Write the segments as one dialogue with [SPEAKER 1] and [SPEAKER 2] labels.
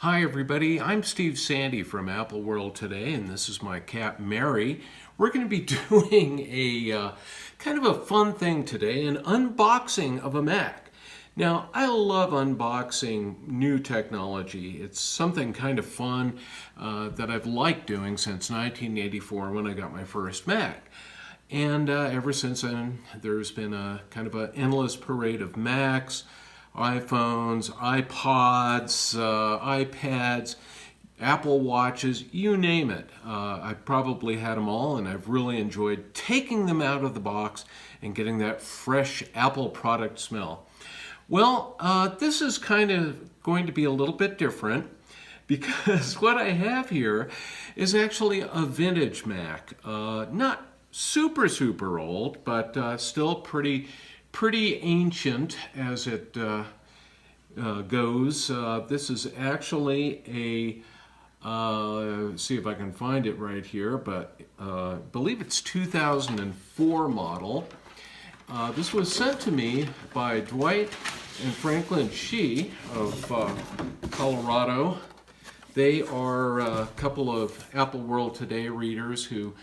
[SPEAKER 1] Hi everybody, I'm Steve Sandy from Apple World today, and this is my cat Mary. We're going to be doing a kind of a fun thing today, an unboxing of a Mac. Now, I love unboxing new technology. It's something kind of fun that I've liked doing since 1984 when I got my first Mac. And ever since then, there's been a kind of an endless parade of Macs, iPhones, iPods, iPads, Apple Watches, you name it. I've probably had them all, and I've really enjoyed taking them out of the box and getting that fresh Apple product smell. Well, this is kind of going to be a little bit different because what I have here is actually a vintage Mac. Not super old, but still pretty ancient as it goes. This is actually see if I can find it right here, but I believe it's 2004 model. This was sent to me by Dwight and Franklin Shee of Colorado. They are a couple of Apple World Today readers who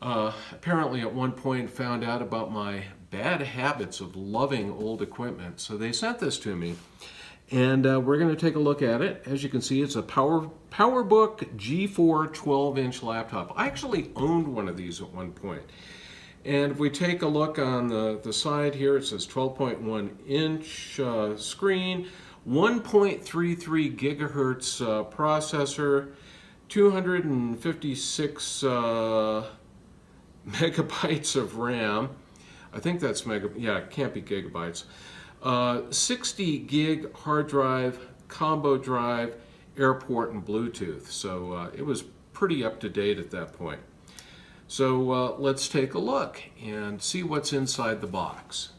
[SPEAKER 1] apparently at one point found out about my bad habits of loving old equipment. So they sent this to me. And we're going to take a look at it. As you can see, it's a PowerBook G4 12-inch laptop. I actually owned one of these at one point. And if we take a look on the side here, it says 12.1-inch screen, 1.33 gigahertz processor, 256 megabytes of RAM. I think that's yeah, it can't be gigabytes. 60 gig hard drive, combo drive, airport, and Bluetooth. So it was pretty up to date at that point. So let's take a look and see what's inside the box.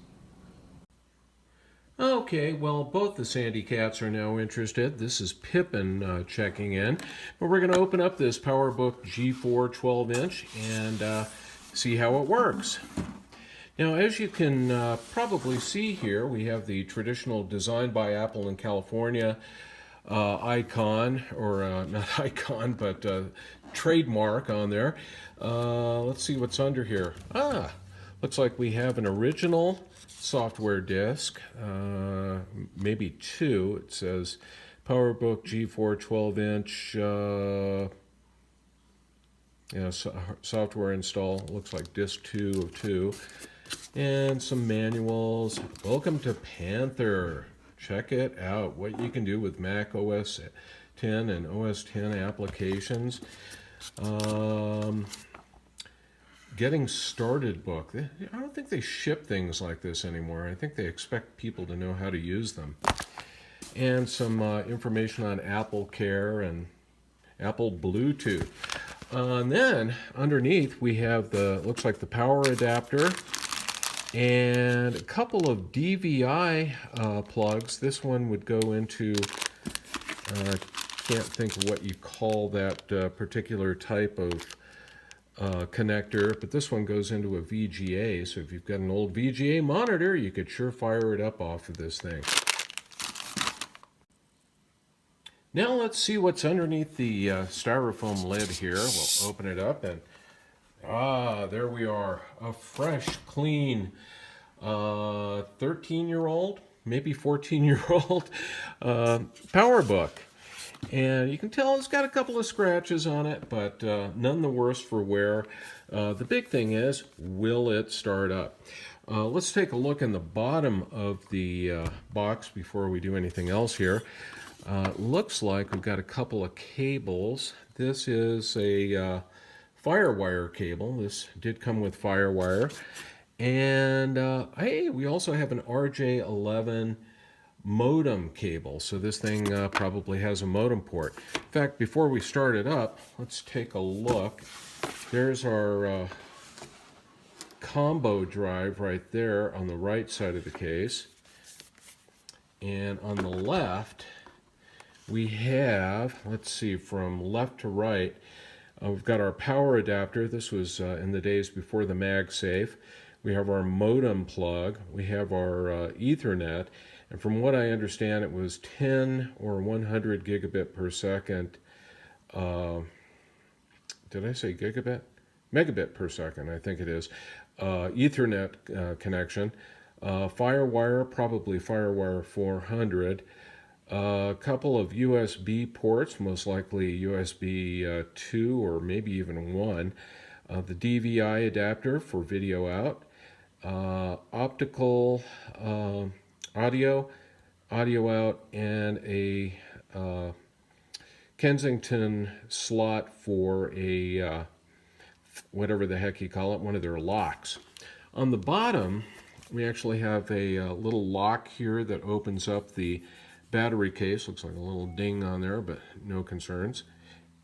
[SPEAKER 1] Okay, well, both the Sandy cats are now interested. This is Pippin checking in. But we're going to open up this PowerBook G4 12-inch and see how it works. Now, as you can probably see here, we have the traditional Designed by Apple in California icon, or not icon, but trademark on there. Let's see what's under here. Looks like we have an original software disk, maybe two. It says PowerBook G4 12-inch software install. Looks like disk 2 of 2. And some manuals. Welcome to Panther. Check it out. What you can do with Mac OS 10 and OS 10 applications. Getting started book. I don't think they ship things like this anymore. I think they expect people to know how to use them. And some information on Apple Care and Apple Bluetooth. And then underneath we have looks like the power adapter and a couple of DVI plugs. This one would go into, can't think of what you call that particular type of connector, but this one goes into a VGA. So if you've got an old VGA monitor, you could sure fire it up off of this thing. Now let's see what's underneath the styrofoam lid here. We'll open it up and there we are. A fresh, clean 13-year-old, maybe 14-year-old PowerBook. And you can tell it's got a couple of scratches on it, but none the worse for wear. The big thing is, will it start up? Let's take a look in the bottom of the box before we do anything else here. Looks like we've got a couple of cables. This is a FireWire cable. This did come with FireWire. And hey, we also have an RJ11 modem cable. So this thing probably has a modem port. In fact, before we start it up, let's take a look. There's our combo drive right there on the right side of the case. And on the left, we have, let's see, from left to right, we've got our power adapter. This was in the days before the MagSafe. We have our modem plug. We have our Ethernet. And from what I understand, it was 10 or 100 gigabit per second. Did I say gigabit? Megabit per second, I think it is. Ethernet connection. FireWire, probably FireWire 400. A couple of USB ports, most likely USB 2 or maybe even 1. The DVI adapter for video out. Optical audio out, and a Kensington slot for a whatever the heck you call it, one of their locks. On the bottom, we actually have a little lock here that opens up the battery case. Looks like a little ding on there, but no concerns.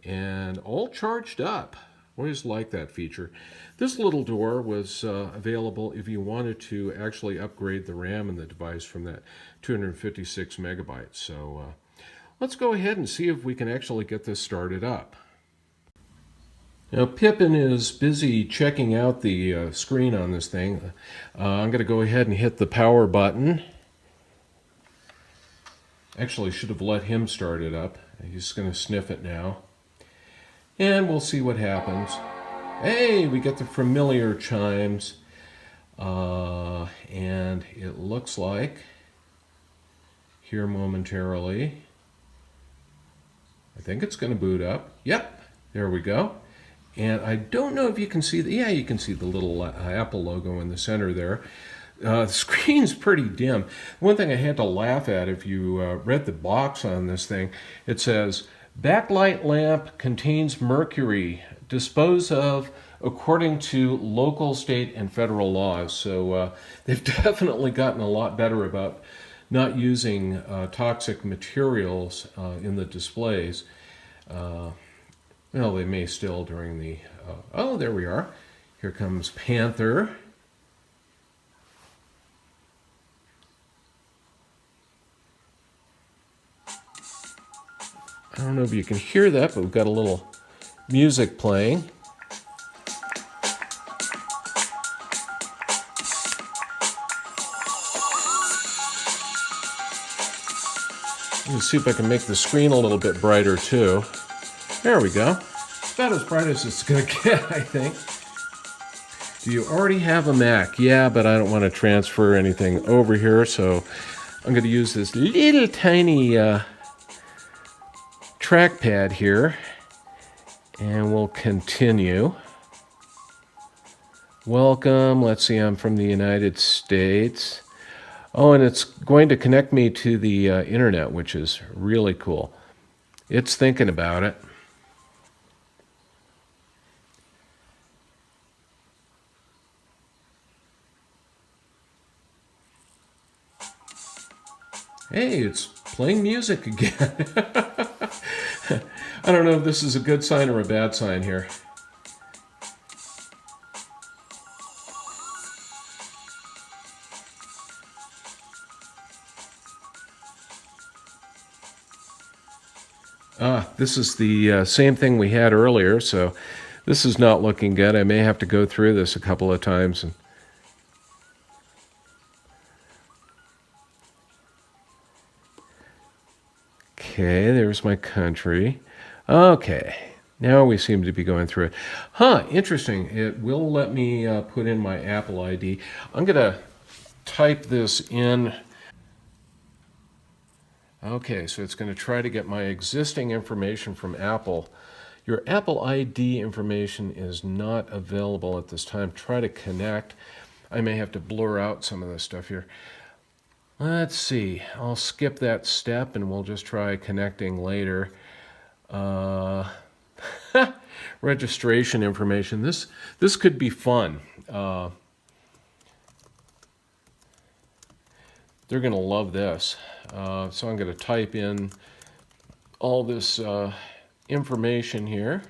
[SPEAKER 1] And all charged up. Always like that feature. This little door was available if you wanted to actually upgrade the RAM in the device from that 256 megabytes. So let's go ahead and see if we can actually get this started up. Now Pippin is busy checking out the screen on this thing. I'm going to go ahead and hit the power button. Actually, should have let him start it up. He's going to sniff it now. And we'll see what happens. Hey, we get the familiar chimes. And it looks like, here momentarily, I think it's going to boot up. Yep, there we go. And I don't know if you can see, yeah, you can see the little Apple logo in the center there. The screen's pretty dim. One thing I had to laugh at, if you read the box on this thing, it says, backlight lamp contains mercury, dispose of according to local, state, and federal laws. So they've definitely gotten a lot better about not using toxic materials in the displays. Well, they may still during the... oh, there we are. Here comes Panther. I don't know if you can hear that, but we've got a little music playing. Let me see if I can make the screen a little bit brighter too. There we go. It's about as bright as it's going to get, I think. Do you already have a Mac? Yeah, but I don't want to transfer anything over here, so I'm going to use this little tiny trackpad here, and we'll continue. Welcome. Let's see, I'm from the United States. Oh, and it's going to connect me to the internet, which is really cool. It's thinking about it. Hey, it's playing music again. I don't know if this is a good sign or a bad sign here. This is the same thing we had earlier, so this is not looking good. I may have to go through this a couple of times. Okay, there's my country. Okay, now we seem to be going through it. Huh, interesting. It will let me put in my Apple ID. I'm going to type this in. Okay, so it's going to try to get my existing information from Apple. Your Apple ID information is not available at this time. Try to connect. I may have to blur out some of this stuff here. Let's see. I'll skip that step and we'll just try connecting later. Registration information. This could be fun. They're going to love this. So I'm going to type in all this information here.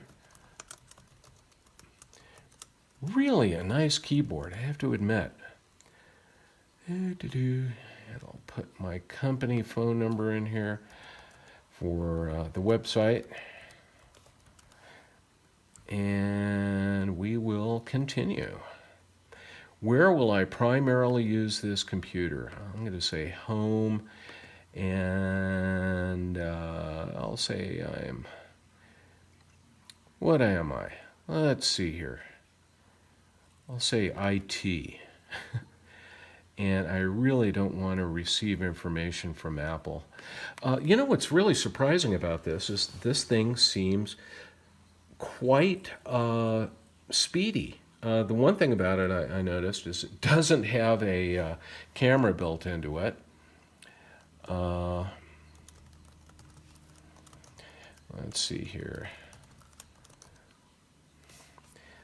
[SPEAKER 1] Really a nice keyboard, I have to admit. I'll put my company phone number in here for the website. And we will continue. Where will I primarily use this computer? I'm going to say home, and I'll say what am I? Let's see here. I'll say IT. And I really don't want to receive information from Apple. You know what's really surprising about this is this thing seems quite speedy. The one thing about it I noticed is it doesn't have a camera built into it. Let's see here.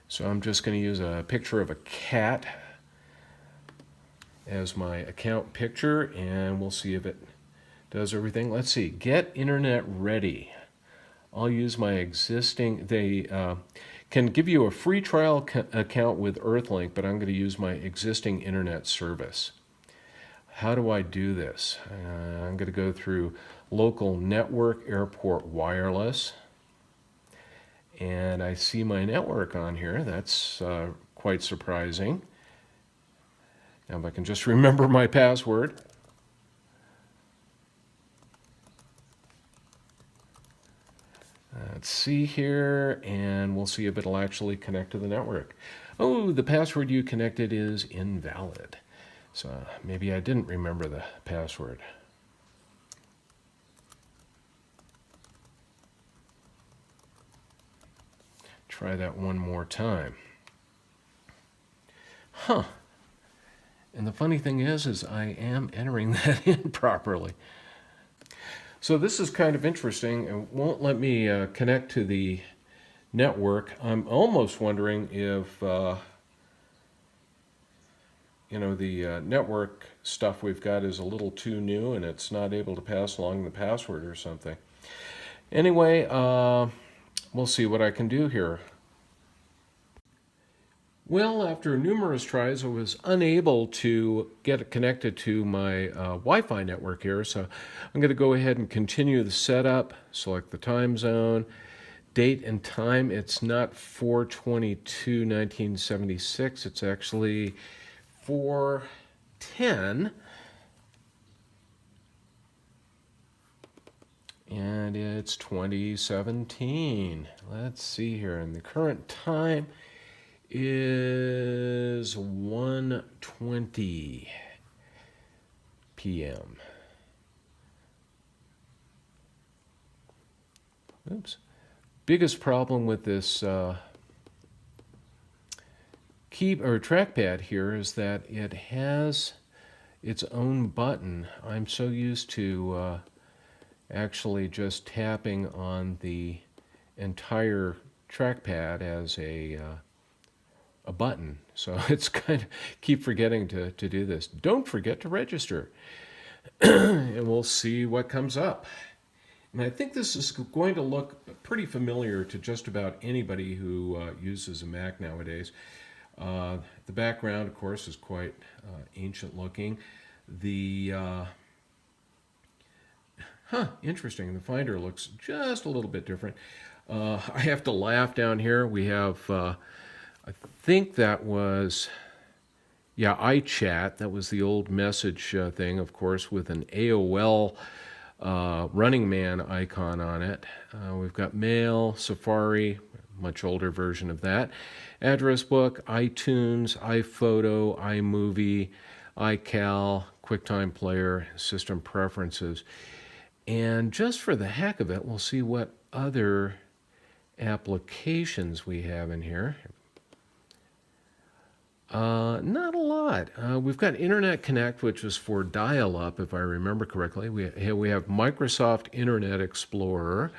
[SPEAKER 1] So I'm just going to use a picture of a cat as my account picture, and we'll see if it does everything. Let's see, get internet ready. I'll use my existing, they can give you a free trial account with Earthlink, but I'm going to use my existing internet service. How do I do this? I'm going to go through local network, airport wireless, and I see my network on here. That's quite surprising. Now if I can just remember my password. Let's see here, and we'll see if it'll actually connect to the network. Oh, the password you connected is invalid. So maybe I didn't remember the password. Try that one more time. Huh. And the funny thing is I am entering that in properly. So this is kind of interesting. It won't let me connect to the network. I'm almost wondering if, the network stuff we've got is a little too new and it's not able to pass along the password or something. Anyway, we'll see what I can do here. Well, after numerous tries, I was unable to get it connected to my Wi-Fi network here, so I'm going to go ahead and continue the setup, select the time zone, date and time. It's not 4/22/1976, it's actually 4/10, and it's 2017. Let's see here, and the current time is 1:20 p.m. Oops. Biggest problem with this trackpad here is that it has its own button. I'm so used to actually just tapping on the entire trackpad as a button. So it's kind of keep forgetting to do this. Don't forget to register. And we'll see what comes up. And I think this is going to look pretty familiar to just about anybody who uses a Mac nowadays. The background, of course, is quite ancient looking. Interesting. The Finder looks just a little bit different. I have to laugh down here. We have I think that was, iChat. That was the old message thing, of course, with an AOL Running Man icon on it. We've got Mail, Safari, much older version of that, Address Book, iTunes, iPhoto, iMovie, iCal, QuickTime Player, System Preferences. And just for the heck of it, we'll see what other applications we have in here. Not a lot. We've got Internet Connect, which is for dial-up, if I remember correctly. We have Microsoft Internet Explorer,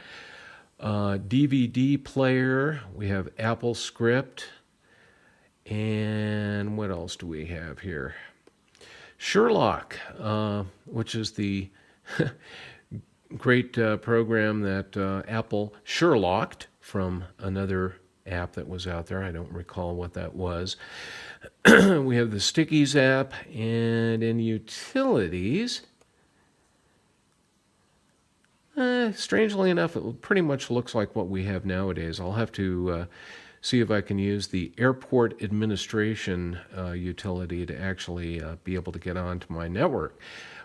[SPEAKER 1] DVD player. We have Apple Script, and what else do we have here? Sherlock, which is the great program that Apple Sherlocked from another app that was out there. I don't recall what that was. We have the Stickies app, and in utilities, strangely enough, it pretty much looks like what we have nowadays. I'll have to see if I can use the airport administration utility to actually be able to get onto my network.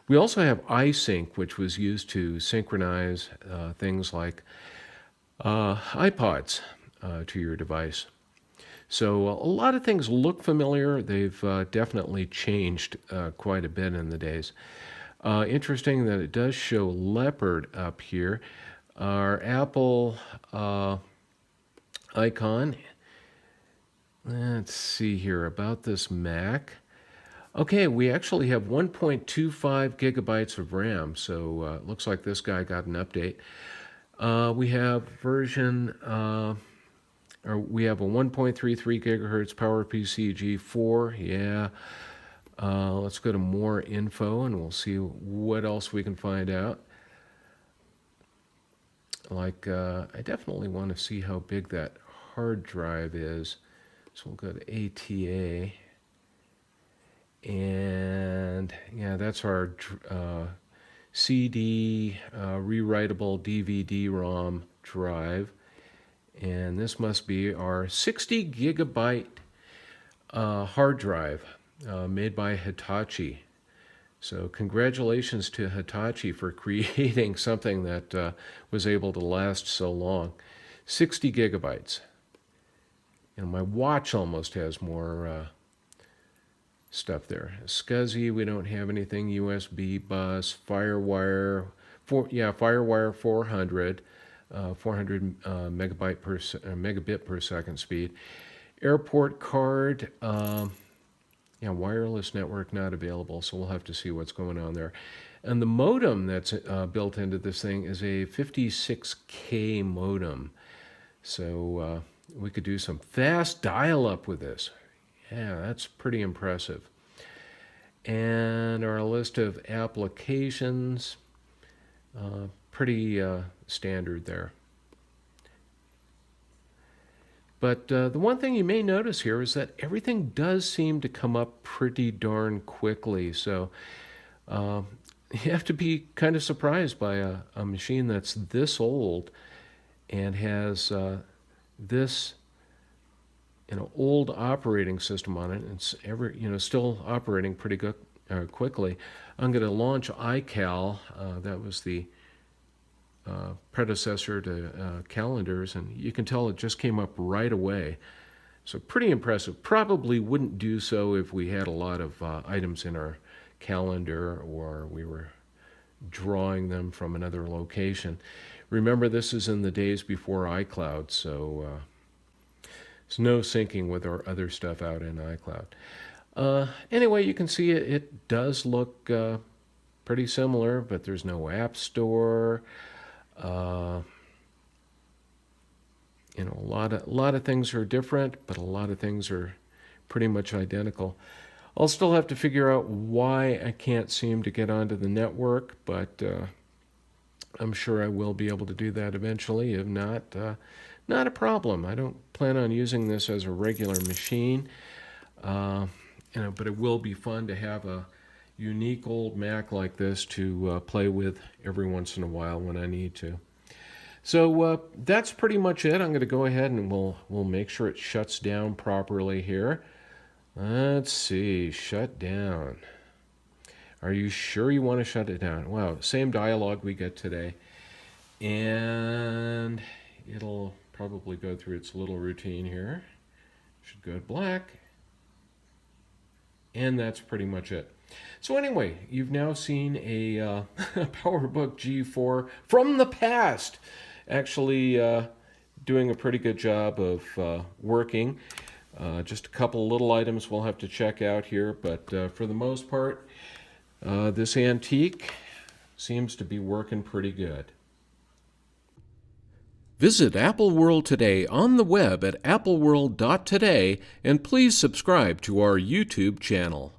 [SPEAKER 1] We also have iSync, which was used to synchronize things like iPods to your device. So a lot of things look familiar. They've definitely changed quite a bit in the days. Interesting that it does show Leopard up here. Our Apple icon. Let's see here about this Mac. Okay, we actually have 1.25 gigabytes of RAM, so it looks like this guy got an update. We have we have a 1.33 gigahertz PowerPC G4. Yeah. Let's go to more info and we'll see what else we can find out. Like, I definitely want to see how big that hard drive is. So we'll go to ATA. And yeah, that's our CD rewritable DVD-ROM drive. And this must be our 60 gigabyte hard drive made by Hitachi. So congratulations to Hitachi for creating something that was able to last so long. 60 gigabytes. And my watch almost has more stuff there. SCSI, we don't have anything. USB bus, FireWire, FireWire 400. 400 megabit per second speed. Airport card, wireless network not available, so we'll have to see what's going on there. And the modem that's built into this thing is a 56K modem. So we could do some fast dial-up with this. Yeah, that's pretty impressive. And our list of applications, pretty standard there. But the one thing you may notice here is that everything does seem to come up pretty darn quickly. So you have to be kind of surprised by a machine that's this old and has this old operating system on it. It's still operating pretty good quickly. I'm going to launch iCal. That was the predecessor to calendars, and you can tell it just came up right away. So pretty impressive. Probably wouldn't do so if we had a lot of items in our calendar or we were drawing them from another location. Remember, this is in the days before iCloud, so there's no syncing with our other stuff out in iCloud. Anyway, you can see it does look pretty similar, but there's no app store. A lot of things are different, but a lot of things are pretty much identical. I'll still have to figure out why I can't seem to get onto the network, but I'm sure I will be able to do that eventually. If not, not a problem. I don't plan on using this as a regular machine, but it will be fun to have a unique old Mac like this to play with every once in a while when I need to. So that's pretty much it. I'm going to go ahead and we'll make sure it shuts down properly here. Let's see, shut down. Are you sure you want to shut it down? Wow, same dialogue we get today. And it'll probably go through its little routine here. Should go to black. And that's pretty much it. So anyway, you've now seen a PowerBook G4 from the past, actually doing a pretty good job of working. Just a couple little items we'll have to check out here, but for the most part, this antique seems to be working pretty good. Visit Apple World today on the web at appleworld.today, and please subscribe to our YouTube channel.